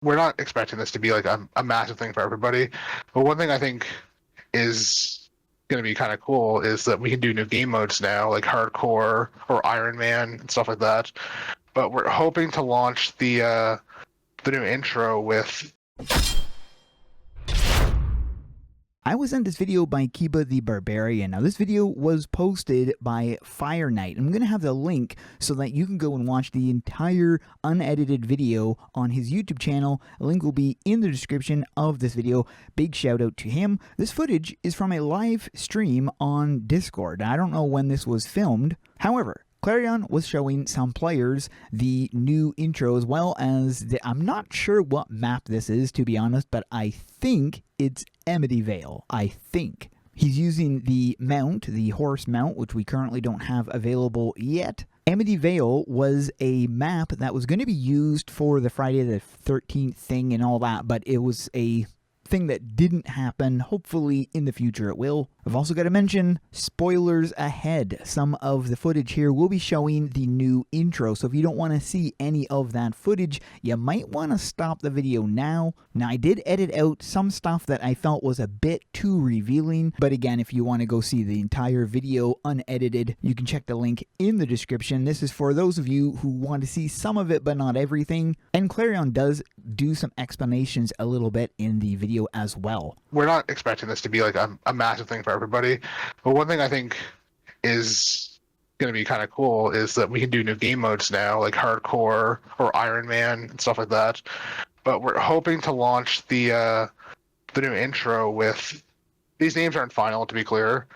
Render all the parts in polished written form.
we're not expecting this to be like a massive thing for everybody, but one thing I think is going to be kind of cool is that we can do new game modes now, like hardcore or Iron Man and stuff like that. But we're hoping to launch the new intro with. I was sent this video by Kiba the Barbarian. Now this video was posted by Fire Knight. I'm going to have the link so that you can go and watch the entire unedited video on his YouTube channel. A link will be in the description of this video. Big shout out to him. This footage is from a live stream on Discord. I don't know when this was filmed. However, Clarion was showing some players the new intro as well as I'm not sure what map this is, to be honest, but I think it's Amityville. I think. He's using the mount, the horse mount, which we currently don't have available yet. Amityville was a map that was going to be used for the Friday the 13th thing and all that, but it was a thing that didn't happen. Hopefully in the future it will. I've also got to mention spoilers ahead. Some of the footage here will be showing the new intro, so if you don't want to see any of that footage, you might want to stop the video now. Now I did edit out some stuff that I felt was a bit too revealing, but again, if you want to go see the entire video unedited, you can check the link in the description. This is for those of you who want to see some of it but not everything, and Clarion does do some explanations a little bit in the video as well. We're not expecting this to be like a massive thing for everybody, but one thing I think is going to be kind of cool is that we can do new game modes now, like hardcore or Iron Man and stuff like that. But we're hoping to launch the new intro with. These names aren't final, to be clear,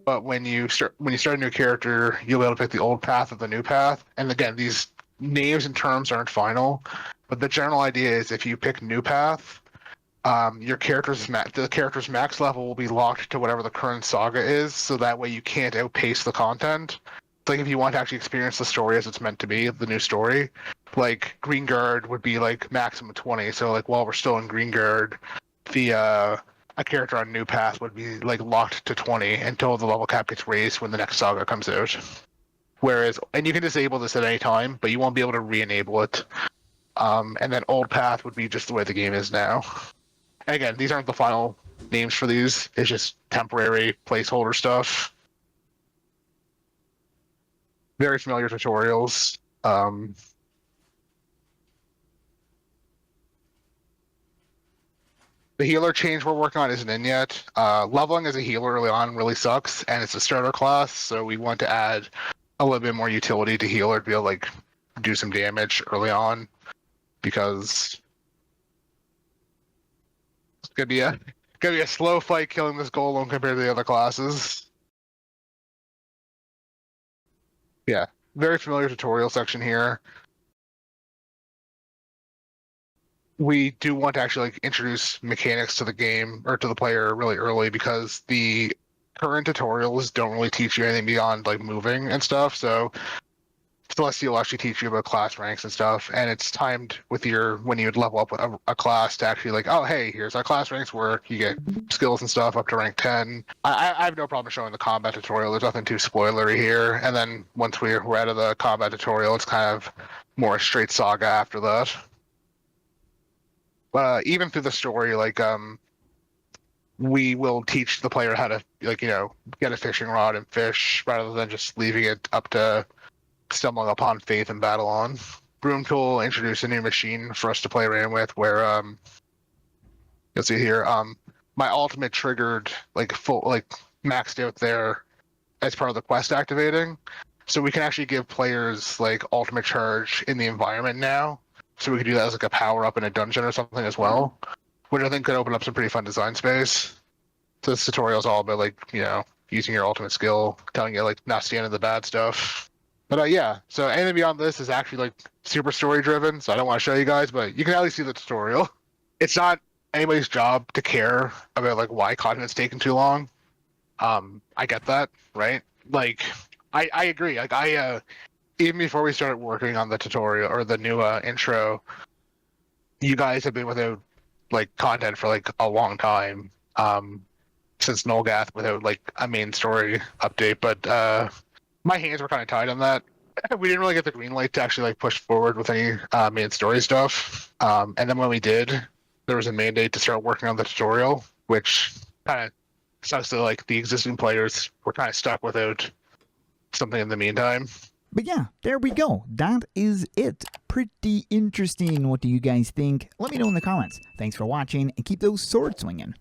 but when you start a new character, you'll be able to pick the old path or the new path. And again, these names and terms aren't final, but the general idea is if you pick new path, the character's max level will be locked to whatever the current saga is, so that way you can't outpace the content. It's like if you want to actually experience the story as it's meant to be, the new story, like Green Guard would be like maximum 20. So like while we're still in Green Guard, a character on new path would be like locked to 20 until the level cap gets raised when the next saga comes out. Whereas, and you can disable this at any time, but you won't be able to re-enable it. And then old path would be just the way the game is now. And again, these aren't the final names for these. It's just temporary placeholder stuff. Very familiar tutorials. The healer change we're working on isn't in yet. Leveling as a healer early on really sucks, and it's a starter class, so we want to add a little bit more utility to healer to be able to like do some damage early on, because it's gonna be a slow fight killing this golem compared to the other classes. Yeah, very familiar tutorial section here. We do want to actually like introduce mechanics to the game or to the player really early, because the current tutorials don't really teach you anything beyond like moving and stuff. So Celestial will actually teach you about class ranks and stuff, and it's timed with when you'd level up with a class to actually like, oh hey, here's how class ranks work. You get skills and stuff up to rank 10. I have no problem showing the combat tutorial. There's nothing too spoilery here. And then once we're out of the combat tutorial, it's kind of more straight saga after that. Even through the story, like we will teach the player how to like get a fishing rod and fish rather than just leaving it up to stumbling upon faith and battle on. Broom Tool introduced a new machine for us to play around with, where you'll see here my ultimate triggered like full like maxed out there as part of the quest activating, so we can actually give players like ultimate charge in the environment now. So we could do that as like a power up in a dungeon or something as well, which I think could open up some pretty fun design space. So this tutorial is all about like using your ultimate skill, telling you like not standing the bad stuff. But yeah, so anything beyond this is actually like super story driven, so I don't want to show you guys, but you can at least see the tutorial. It's not anybody's job to care about like why content's taking too long. I get that, right? Like I agree. Like even before we started working on the tutorial or the new intro, you guys have been without like content for like a long time, since Nolgath without like a main story update. But my hands were kind of tied on that, we didn't really get the green light to actually like push forward with any main story stuff. And then when we did, there was a mandate to start working on the tutorial, which kind of sucks to like the existing players were kind of stuck without something in the meantime. But yeah, there we go. That is it. Pretty interesting. What do you guys think? Let me know in the comments. Thanks for watching, and keep those swords swinging.